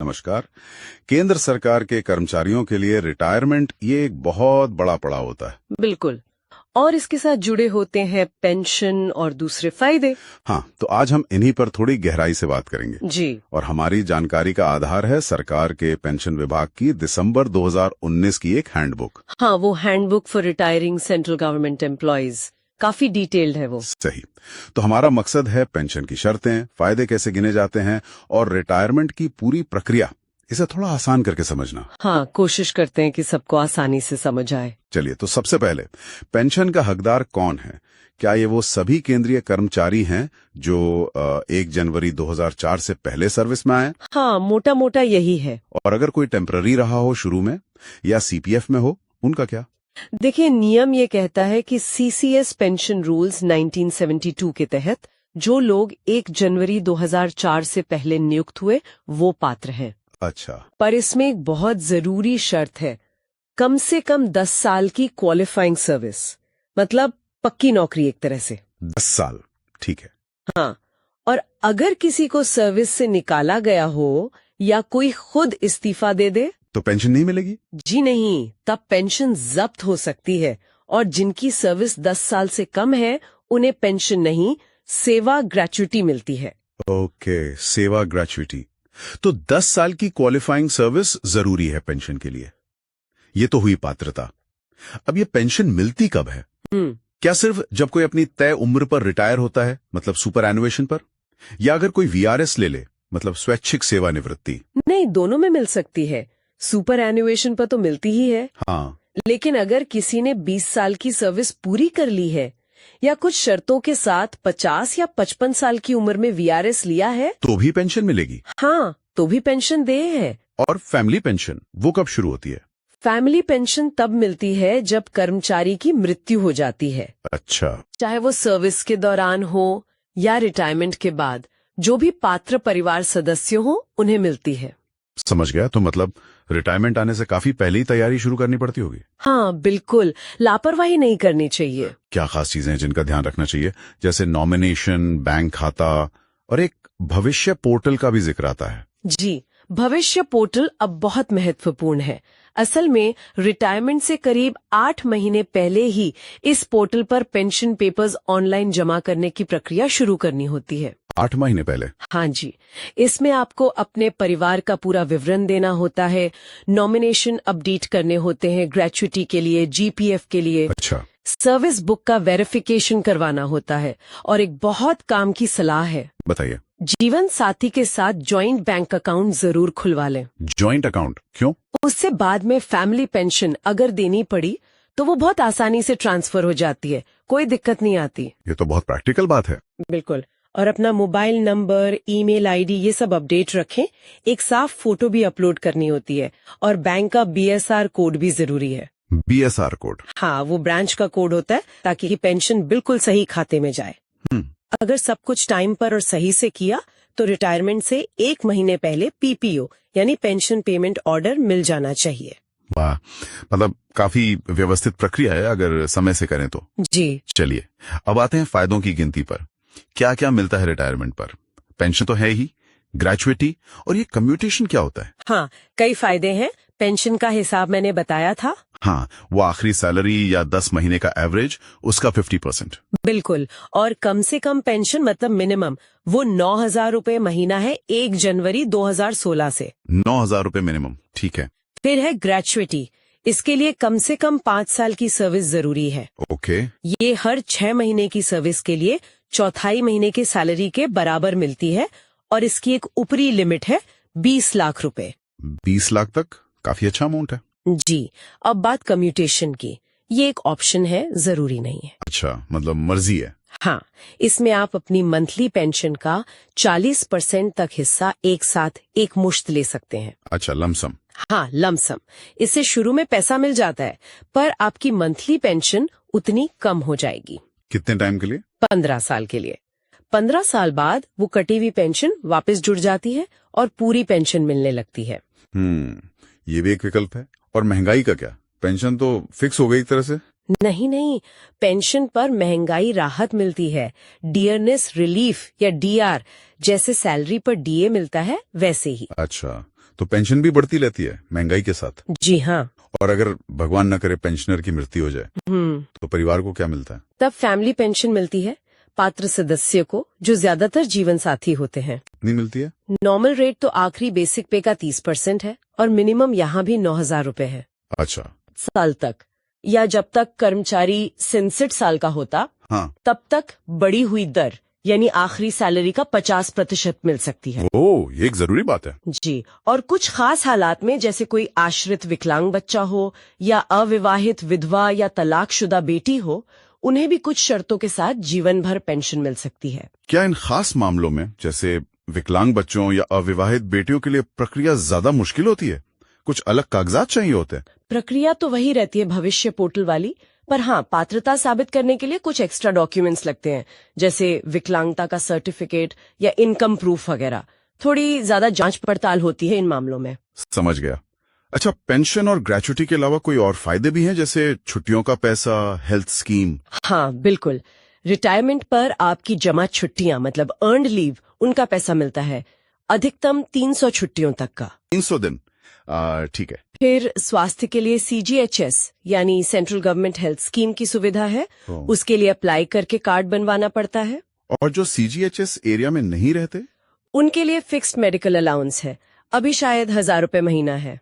नमस्कार। केंद्र सरकार के कर्मचारियों के लिए रिटायरमेंट ये एक बहुत बड़ा पड़ाव होता है। बिल्कुल। और इसके साथ जुड़े होते हैं पेंशन और दूसरे फायदे। हाँ, तो आज हम इन्हीं पर थोड़ी गहराई से बात करेंगे जी। और हमारी जानकारी का आधार है सरकार के पेंशन विभाग की दिसंबर 2019 की एक हैंडबुक। हाँ, वो handbook for retiring central government employees काफी डिटेल्ड है वो। सही। तो हमारा मकसद है पेंशन की शर्तें, फायदे कैसे गिने जाते हैं और रिटायरमेंट की पूरी प्रक्रिया, इसे थोड़ा आसान करके समझना। हाँ, कोशिश करते हैं कि सबको आसानी से समझ आए। चलिए, तो सबसे पहले पेंशन का हकदार कौन है? क्या ये वो सभी केंद्रीय कर्मचारी हैं जो 1 जनवरी 2004 से पहले सर्विस में आए? हाँ, मोटा मोटा यही है। और अगर कोई टेम्पररी रहा हो शुरू में या सीपीएफ में हो, उनका क्या? देखिए, नियम ये कहता है कि सीसीएस पेंशन रूल्स 1972 के तहत जो लोग 1 जनवरी 2004 से पहले नियुक्त हुए वो पात्र हैं। अच्छा। पर इसमें एक बहुत जरूरी शर्त है, कम से कम 10 साल की क्वालिफाइंग सर्विस, मतलब पक्की नौकरी एक तरह से। 10 साल, ठीक है। हाँ, और अगर किसी को सर्विस से निकाला गया हो या कोई खुद इस्तीफा दे दे तो पेंशन नहीं मिलेगी? जी नहीं, तब पेंशन जब्त हो सकती है। और जिनकी सर्विस 10 साल से कम है उन्हें पेंशन नहीं, सेवा ग्रेच्युटी मिलती है। ओके, सेवा ग्रेच्युटी। तो 10 साल की क्वालिफाइंग सर्विस जरूरी है पेंशन के लिए। ये तो हुई पात्रता। अब ये पेंशन मिलती कब है? क्या सिर्फ जब कोई अपनी तय उम्र पर रिटायर होता है, मतलब सुपर एनुएशन पर, या अगर कोई वीआरएस ले ले, मतलब स्वैच्छिक सेवानिवृत्ति? नहीं, दोनों में मिल सकती है। सुपर एनुएशन पर तो मिलती ही है। हाँ। लेकिन अगर किसी ने 20 साल की सर्विस पूरी कर ली है या कुछ शर्तों के साथ 50 या 55 साल की उम्र में वीआरएस लिया है तो भी पेंशन मिलेगी? हाँ, तो भी पेंशन देय है। और फैमिली पेंशन वो कब शुरू होती है? फैमिली पेंशन तब मिलती है जब कर्मचारी की मृत्यु हो जाती है। अच्छा। चाहे वो सर्विस के दौरान हो या रिटायरमेंट के बाद, जो भी पात्र परिवार सदस्य हो उन्हें मिलती है। समझ गया। तो मतलब रिटायरमेंट आने से काफी पहले ही तैयारी शुरू करनी पड़ती होगी। हाँ, बिल्कुल, लापरवाही नहीं करनी चाहिए। क्या खास चीजें हैं जिनका ध्यान रखना चाहिए? जैसे नॉमिनेशन, बैंक खाता और एक भविष्य पोर्टल का भी जिक्र आता है। जी, भविष्य पोर्टल अब बहुत महत्वपूर्ण है। असल में रिटायरमेंट से करीब 8 महीने पहले ही इस पोर्टल पर पेंशन पेपर्स ऑनलाइन जमा करने की प्रक्रिया शुरू करनी होती है। 8 महीने पहले? हाँ जी, इसमें आपको अपने परिवार का पूरा विवरण देना होता है, नॉमिनेशन अपडेट करने होते हैं ग्रेच्युटी के लिए, जीपीएफ के लिए। अच्छा। सर्विस बुक का वेरिफिकेशन करवाना होता है और एक बहुत काम की सलाह है। बताइए। जीवन साथी के साथ जॉइंट बैंक अकाउंट जरूर खुलवा लें। जॉइंट अकाउंट क्यों? उससे बाद में फैमिली पेंशन अगर देनी पड़ी तो वो बहुत आसानी से ट्रांसफर हो जाती है, कोई दिक्कत नहीं आती। ये तो बहुत प्रैक्टिकल बात है। बिल्कुल। और अपना मोबाइल नंबर, ईमेल आईडी ये सब अपडेट रखें। एक साफ फोटो भी अपलोड करनी होती है और बैंक का बीएसआर कोड भी जरूरी है। BSR code? हाँ, वो ब्रांच का कोड होता है ताकि पेंशन बिल्कुल सही खाते में जाए। अगर सब कुछ टाइम पर और सही से किया तो रिटायरमेंट से 1 महीने पहले पीपीओ यानी पेंशन पेमेंट ऑर्डर मिल जाना चाहिए। वाह, मतलब काफी व्यवस्थित प्रक्रिया है अगर समय से करें तो। जी। चलिए, अब आते हैं फायदों की गिनती पर। क्या क्या मिलता है रिटायरमेंट पर? पेंशन तो है ही, ग्रेच्युटी और ये कम्यूटेशन क्या होता है? हाँ, कई फायदे हैं। पेंशन का हिसाब मैंने बताया था। हाँ, वो आखिरी सैलरी या 10 महीने का एवरेज, उसका 50%। बिल्कुल। और कम से कम पेंशन मतलब मिनिमम वो 9,000 रुपए महीना है 1 जनवरी 2016 से। 9,000 रुपए मिनिमम, ठीक है। फिर है ग्रेच्युटी, इसके लिए कम से कम 5 साल की सर्विस जरूरी है। ओके। ये हर 6 महीने की सर्विस के लिए चौथाई महीने की सैलरी के बराबर मिलती है और इसकी एक ऊपरी लिमिट है 20 लाख रुपए। 20 लाख तक काफी अच्छा अमाउंट है। जी। अब बात कम्यूटेशन की। ये एक ऑप्शन है, जरूरी नहीं है। अच्छा, मतलब मर्जी है। हाँ, इसमें आप अपनी मंथली पेंशन का 40% तक हिस्सा एक साथ एक मुश्त ले सकते हैं। अच्छा, लमसम? हाँ, लमसम। इससे शुरू में पैसा मिल जाता है पर आपकी मंथली पेंशन उतनी कम हो जाएगी। कितने टाइम के लिए? 15 साल के लिए। 15 साल बाद वो कटी हुई पेंशन वापस जुड़ जाती है और पूरी पेंशन मिलने लगती है। ये भी एक विकल्प है। और महंगाई का क्या? पेंशन तो फिक्स हो गई एक तरह से। नहीं, पेंशन पर महंगाई राहत मिलती है। डियरनेस रिलीफ या डीआर, जैसे सैलरी पर डीए मिलता है वैसे ही। अच्छा, तो पेंशन भी बढ़ती रहती है महंगाई के साथ। जी हाँ। और अगर भगवान न करे पेंशनर की मृत्यु हो जाए तो परिवार को क्या मिलता है? तब फैमिली पेंशन मिलती है पात्र सदस्य को, जो ज्यादातर जीवन साथी होते हैं। नहीं मिलती है? नॉर्मल रेट तो आखिरी बेसिक पे का 30% है और मिनिमम यहाँ भी 9,000 रुपए है। अच्छा। साल तक, या जब तक कर्मचारी 67 साल का होता, हाँ। तब तक बढ़ी हुई दर यानी आखिरी सैलरी का 50% मिल सकती है। ओह, ये एक जरूरी बात है। जी, और कुछ खास हालात में, जैसे कोई आश्रित विकलांग बच्चा हो या अविवाहित विधवा या तलाकशुदा बेटी हो, उन्हें भी कुछ शर्तों के साथ जीवन भर पेंशन मिल सकती है। क्या इन खास मामलों में, जैसे विकलांग बच्चों या अविवाहित बेटियों के लिए प्रक्रिया ज्यादा मुश्किल होती है? कुछ अलग कागजात चाहिए होते हैं? प्रक्रिया तो वही रहती है भविष्य पोर्टल वाली, पर हाँ, पात्रता साबित करने के लिए कुछ एक्स्ट्रा डॉक्यूमेंट्स लगते हैं, जैसे विकलांगता का सर्टिफिकेट या इनकम प्रूफ वगैरह। थोड़ी ज्यादा जांच पड़ताल होती है इन मामलों में। समझ गया। अच्छा, पेंशन और ग्रेच्युटी के अलावा कोई और फायदे भी हैं, जैसे छुट्टियों का पैसा, हेल्थ स्कीम? हाँ बिल्कुल, रिटायरमेंट पर आपकी जमा छुट्टियां मतलब अर्न्ड लीव, उनका पैसा मिलता है, अधिकतम 300 छुट्टियों तक का। 300 दिन? ठीक है। फिर स्वास्थ्य के लिए CGHS यानी सेंट्रल गवर्नमेंट हेल्थ स्कीम की सुविधा है, उसके लिए अप्लाई करके कार्ड बनवाना पड़ता है। और जो CGHS एरिया में नहीं रहते, उनके लिए फिक्स्ड मेडिकल अलाउंस है, अभी शायद 1,000 रुपए महीना है।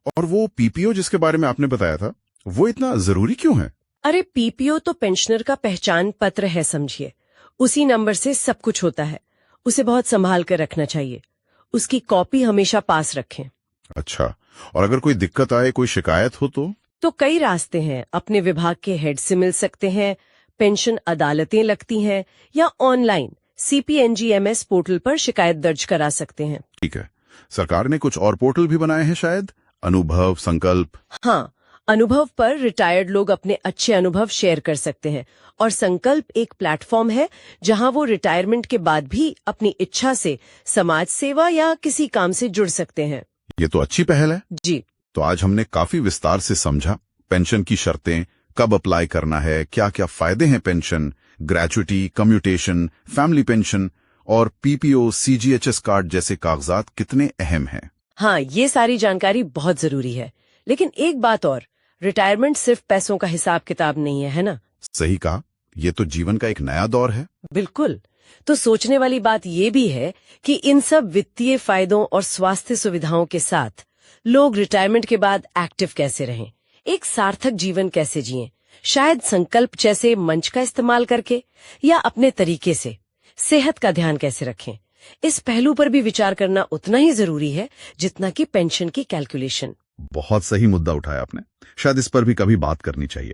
और वो PPO जिसके बारे में आपने बताया था, वो इतना जरूरी क्यों है? अरे PPO तो पेंशनर का पहचान पत्र है, समझिए। उसी नंबर से सब कुछ होता है, उसे बहुत संभाल कर रखना चाहिए, उसकी कॉपी हमेशा पास रखें। अच्छा, और अगर कोई दिक्कत आए, कोई शिकायत हो तो कई रास्ते हैं, अपने विभाग के हेड से मिल सकते हैं, पेंशन अदालतें लगती हैं, या ऑनलाइन CPNGMS पोर्टल पर शिकायत दर्ज करा सकते हैं। ठीक है। सरकार ने कुछ और पोर्टल भी बनाए हैं शायद, अनुभव, संकल्प? हाँ, अनुभव पर रिटायर्ड लोग अपने अच्छे अनुभव शेयर कर सकते हैं, और संकल्प एक प्लेटफॉर्म है जहां वो रिटायरमेंट के बाद भी अपनी इच्छा से समाज सेवा या किसी काम से जुड़ सकते हैं। ये तो अच्छी पहल है। जी। तो आज हमने काफी विस्तार से समझा पेंशन की शर्तें, कब अप्लाई करना है, क्या क्या फायदे हैं pension, gratuity, commutation, family pension और PPO, CGHS कार्ड जैसे कागजात कितने अहम हैं। हाँ, ये सारी जानकारी बहुत जरूरी है, लेकिन एक बात और, रिटायरमेंट सिर्फ पैसों का हिसाब किताब नहीं है ना? सही कहा, ये तो जीवन का एक नया दौर है। बिल्कुल। तो सोचने वाली बात ये भी है कि इन सब वित्तीय फायदों और स्वास्थ्य सुविधाओं के साथ लोग रिटायरमेंट के बाद एक्टिव कैसे रहें, एक सार्थक जीवन कैसे जिएं, शायद संकल्प जैसे मंच का इस्तेमाल करके, या अपने तरीके से सेहत का ध्यान कैसे रखें। इस पहलू पर भी विचार करना उतना ही जरूरी है जितना कि पेंशन की कैलकुलेशन। बहुत सही मुद्दा उठाया आपने, शायद इस पर भी कभी बात करनी चाहिए।